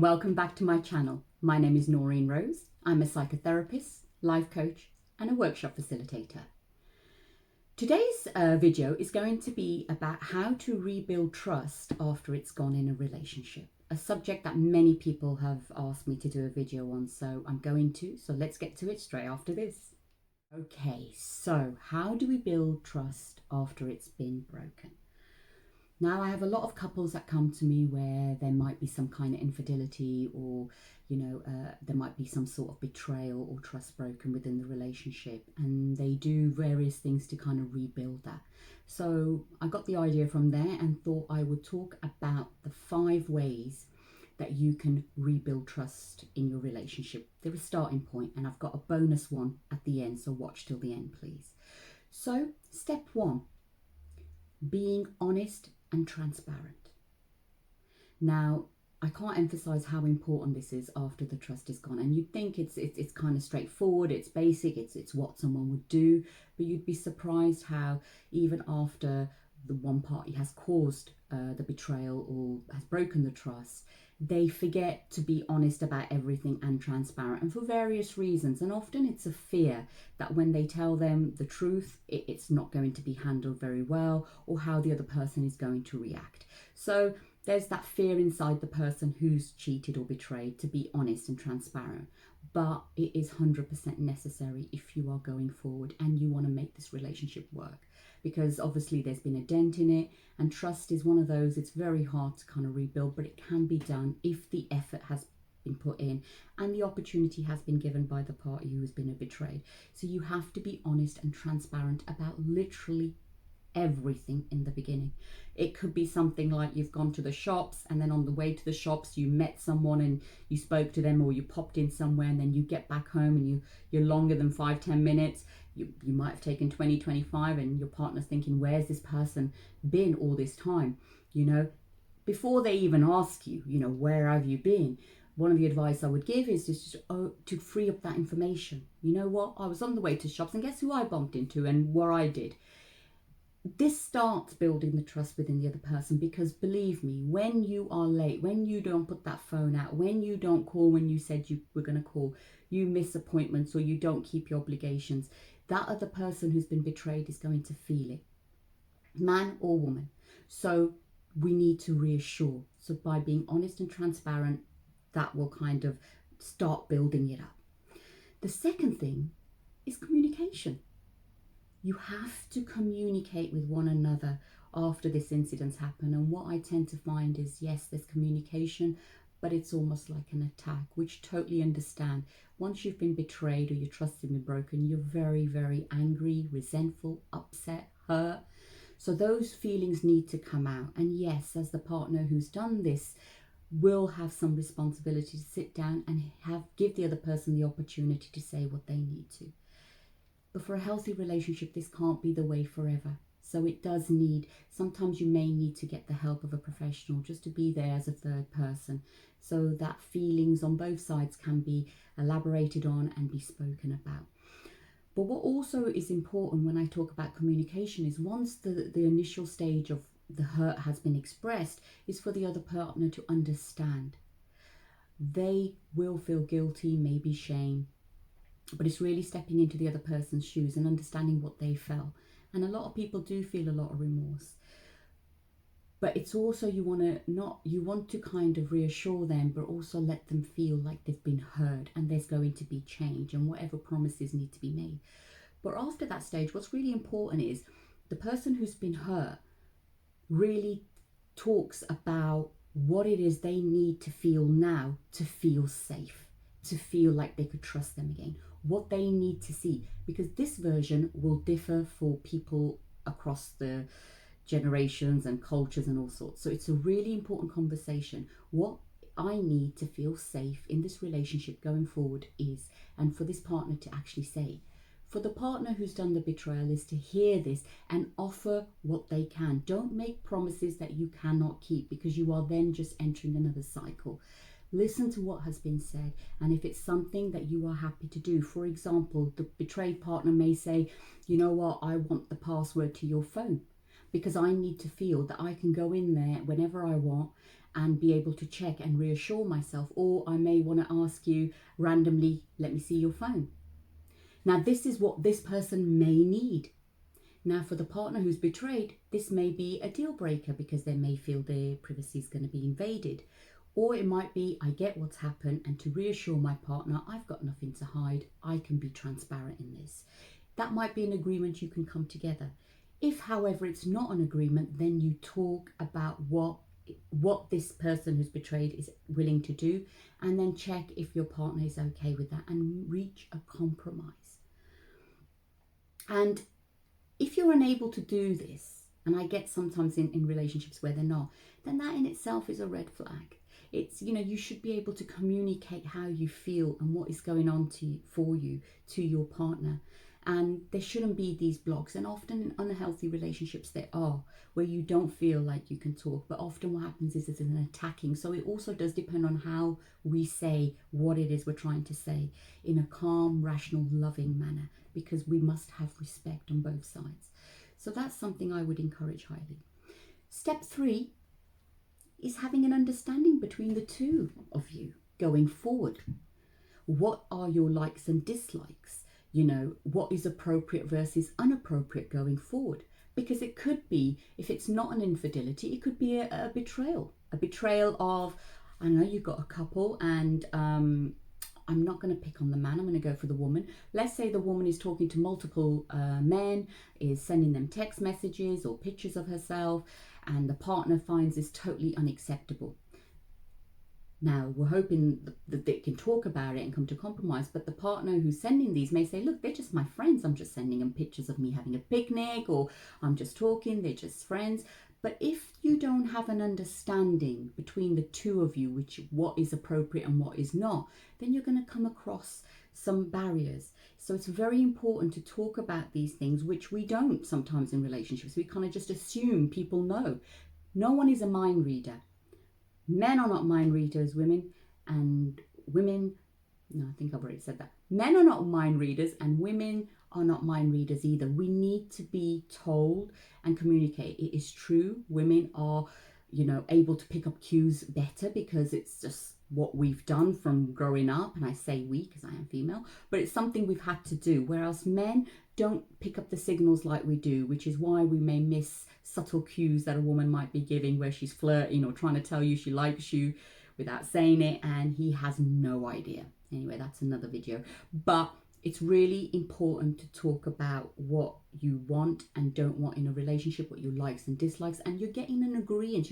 welcome back to my channel. My name is Noreen Rose. I'm a psychotherapist, life coach and a workshop facilitator. Today's video is going to be about how to rebuild trust after it's gone in a relationship. A subject that many people have asked me to do a video on, so I'm going to. So let's get to it straight after this. Okay, so how do we build trust after it's been broken? Now, I have a lot of couples that come to me where there might be some kind of infidelity or, there might be some sort of betrayal or trust broken within the relationship, and they do various things to kind of rebuild that. So I got the idea from there and thought I would talk about the 5 ways that you can rebuild trust in your relationship. They're a starting point, and I've got a bonus one at the end, so watch till the end, please. So step 1, being honest and transparent. Now, I can't emphasize how important this is after the trust is gone. And you'd think it's kind of straightforward, it's basic, it's what someone would do, but you'd be surprised how even after the one party has caused the betrayal or has broken the trust, they forget to be honest about everything and transparent, and for various reasons. And often it's a fear that when they tell them the truth, it's not going to be handled very well, or how the other person is going to react. So there's that fear inside the person who's cheated or betrayed to be honest and transparent. But it is 100% necessary if you are going forward and you want to make this relationship work. Because obviously there's been a dent in it, and trust is one of those, it's very hard to kind of rebuild, but it can be done if the effort has been put in and the opportunity has been given by the party who has been betrayed. So you have to be honest and transparent about literally everything in the beginning. It could be something like you've gone to the shops, and then on the way to the shops you met someone and you spoke to them, or you popped in somewhere, and then you get back home and you're longer than 5-10 minutes. You might have taken 20-25, and your partner's thinking, where's this person been all this time? Before they even ask you, where have you been? One of the advice I would give is just to free up that information. You know what? I was on the way to shops, and guess who I bumped into and what I did? This starts building the trust within the other person, because believe me, when you are late, when you don't put that phone out, when you don't call when you said you were going to call, you miss appointments, or you don't keep your obligations, that other person who's been betrayed is going to feel it, man or woman. So we need to reassure. So by being honest and transparent, that will kind of start building it up. The second thing is communication. You have to communicate with one another after this incident's happened. And what I tend to find is, yes, there's communication, but it's almost like an attack, which totally understand. Once you've been betrayed or your trust has been broken, you're very, very angry, resentful, upset, hurt. So those feelings need to come out. And yes, as the partner who's done this, will have some responsibility to sit down and give the other person the opportunity to say what they need to. But for a healthy relationship, this can't be the way forever. So it does need, sometimes you may need to get the help of a professional just to be there as a third person, so that feelings on both sides can be elaborated on and be spoken about. But what also is important when I talk about communication is, once the initial stage of the hurt has been expressed, is for the other partner to understand. They will feel guilty, maybe shame, but it's really stepping into the other person's shoes and understanding what they felt. And a lot of people do feel a lot of remorse. But it's also, you want to kind of reassure them, but also let them feel like they've been heard and there's going to be change, and whatever promises need to be made. But after that stage, what's really important is the person who's been hurt really talks about what it is they need to feel now to feel safe, to feel like they could trust them again, what they need to see, because this version will differ for people across the generations and cultures and all sorts. So it's a really important conversation. What I need to feel safe in this relationship going forward is, and for this partner to actually say, for the partner who's done the betrayal, is to hear this and offer what they can. Don't make promises that you cannot keep, because you are then just entering another cycle. Listen to what has been said, and if it's something that you are happy to do. For example, the betrayed partner may say, you know what, I want the password to your phone, because I need to feel that I can go in there whenever I want and be able to check and reassure myself. Or I may want to ask you randomly, let me see your phone. Now, this is what this person may need. Now, for the partner who's betrayed, this may be a deal breaker because they may feel their privacy is going to be invaded. Or it might be, I get what's happened, and to reassure my partner, I've got nothing to hide. I can be transparent in this. That might be an agreement you can come together. If, however, it's not an agreement, then you talk about what this person who's betrayed is willing to do, and then check if your partner is okay with that and reach a compromise. And if you're unable to do this, and I get sometimes in relationships where they're not, then that in itself is a red flag. It's, you should be able to communicate how you feel and what is going on for you to your partner. And there shouldn't be these blocks. And often in unhealthy relationships there are, where you don't feel like you can talk. But often what happens is it's an attacking. So it also does depend on how we say what it is we're trying to say in a calm, rational, loving manner, because we must have respect on both sides. So that's something I would encourage highly. Step 3 is having an understanding between the two of you going forward. What are your likes and dislikes? What is appropriate versus inappropriate going forward? Because it could be, if it's not an infidelity, it could be a betrayal. A betrayal of, I don't know, you've got a couple and I'm not going to pick on the man, I'm going to go for the woman. Let's say the woman is talking to multiple men, is sending them text messages or pictures of herself, and the partner finds this totally unacceptable. Now, we're hoping that they can talk about it and come to compromise, but the partner who's sending these may say, look, they're just my friends. I'm just sending them pictures of me having a picnic, or I'm just talking, they're just friends. But if you don't have an understanding between the two of you, what is appropriate and what is not, then you're going to come across some barriers. So it's very important to talk about these things, which we don't sometimes in relationships. We kind of just assume people know. No one is a mind reader. Men are not mind readers, women, and women, no, I think I've already said that. Men are not mind readers and women are not mind readers either. We need to be told and communicate. It is true, women are, able to pick up cues better because it's just what we've done from growing up. And I say we because I am female, but it's something we've had to do. Whereas men don't pick up the signals like we do, which is why we may miss subtle cues that a woman might be giving, where she's flirting or trying to tell you she likes you without saying it, and he has no idea. Anyway, that's another video. But it's really important to talk about what you want and don't want in a relationship, what your likes and dislikes, and you're getting an agreement.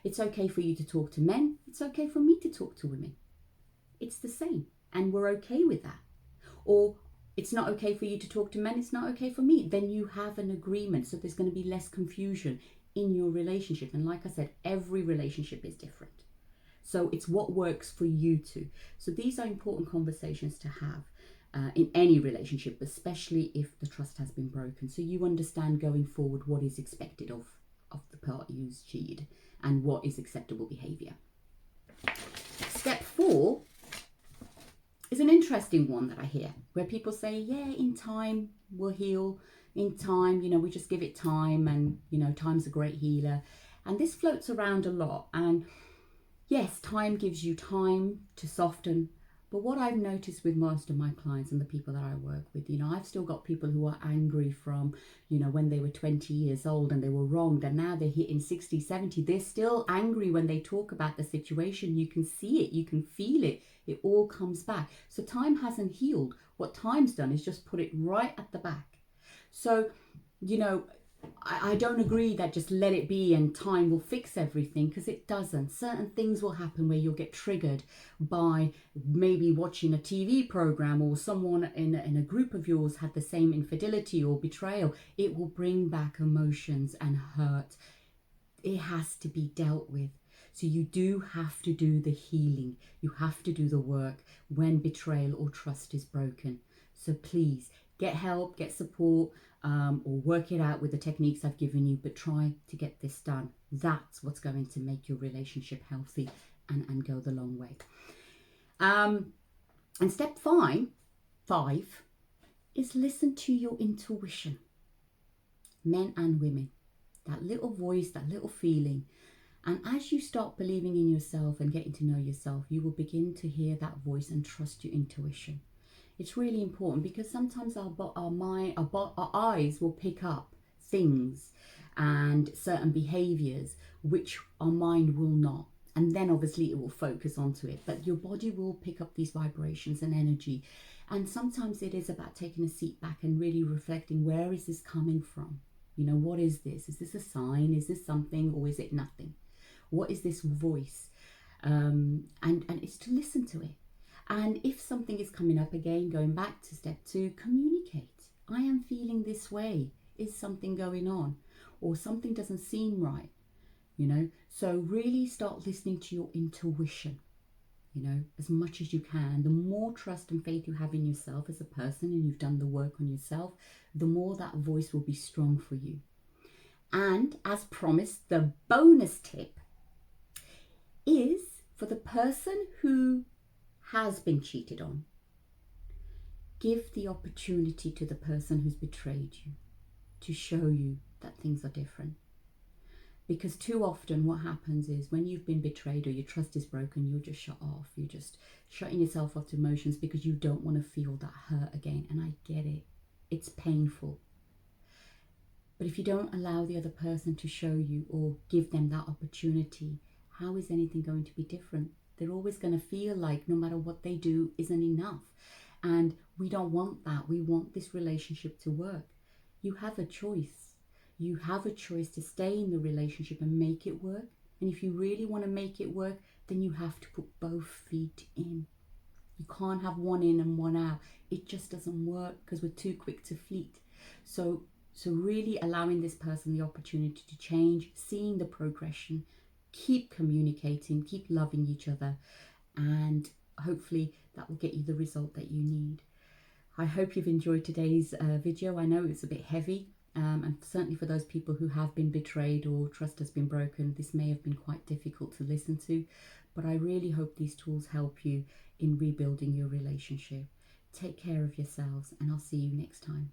It's okay for you to talk to men. It's okay for me to talk to women. It's the same, and we're okay with that. Or it's not okay for you to talk to men, it's not okay for me. Then you have an agreement. So there's going to be less confusion in your relationship. And like I said, every relationship is different. So it's what works for you two. So these are important conversations to have in any relationship, especially if the trust has been broken. So you understand going forward what is expected of the party who's cheated and what is acceptable behaviour. Step 4 is an interesting one that I hear, where people say, yeah, in time we'll heal. In time, we just give it time, and, time's a great healer. And this floats around a lot. And yes, time gives you time to soften. But what I've noticed with most of my clients and the people that I work with, I've still got people who are angry from, when they were 20 years old and they were wronged, and now they're hitting 60, 70. They're still angry when they talk about the situation. You can see it, you can feel it. It all comes back. So time hasn't healed. What time's done is just put it right at the back. So, I don't agree that just let it be and time will fix everything, because it doesn't. Certain things will happen where you'll get triggered by maybe watching a TV program, or someone in a group of yours had the same infidelity or betrayal. It will bring back emotions and hurt. It has to be dealt with. So you do have to do the healing. You have to do the work when betrayal or trust is broken. So please get help, get support, or work it out with the techniques I've given you, but try to get this done. That's what's going to make your relationship healthy and go the long way. And step 5 is listen to your intuition. men and women. That little voice, that little feeling. And as you start believing in yourself and getting to know yourself, you will begin to hear that voice and trust your intuition. It's really important because sometimes our eyes will pick up things and certain behaviors which our mind will not. And then obviously it will focus onto it. But your body will pick up these vibrations and energy. And sometimes it is about taking a seat back and really reflecting, where is this coming from? You know, what is this? Is this a sign? Is this something, or is it nothing? What is this voice? And it's to listen to it. And if something is coming up again, going back to step 2, communicate. I am feeling this way. Is something going on? Or something doesn't seem right, you know? So really start listening to your intuition, you know, as much as you can. The more trust and faith you have in yourself as a person, and you've done the work on yourself, the more that voice will be strong for you. And as promised, the bonus tip is for the person who has been cheated on. Give the opportunity to the person who's betrayed you to show you that things are different. Because too often what happens is when you've been betrayed or your trust is broken, you'll just shut off. You're just shutting yourself off to emotions because you don't want to feel that hurt again. And I get it. It's painful. But if you don't allow the other person to show you or give them that opportunity, how is anything going to be different? They're always going to feel like no matter what they do isn't enough. And we don't want that. We want this relationship to work. You have a choice. You have a choice to stay in the relationship and make it work. And if you really want to make it work, then you have to put both feet in. You can't have one in and one out. It just doesn't work because we're too quick to fleet. So really allowing this person the opportunity to change, seeing the progression, keep communicating, keep loving each other, and hopefully that will get you the result that you need. I hope you've enjoyed today's video. I know it's a bit heavy, and certainly for those people who have been betrayed or trust has been broken, this may have been quite difficult to listen to, but I really hope these tools help you in rebuilding your relationship. Take care of yourselves, and I'll see you next time.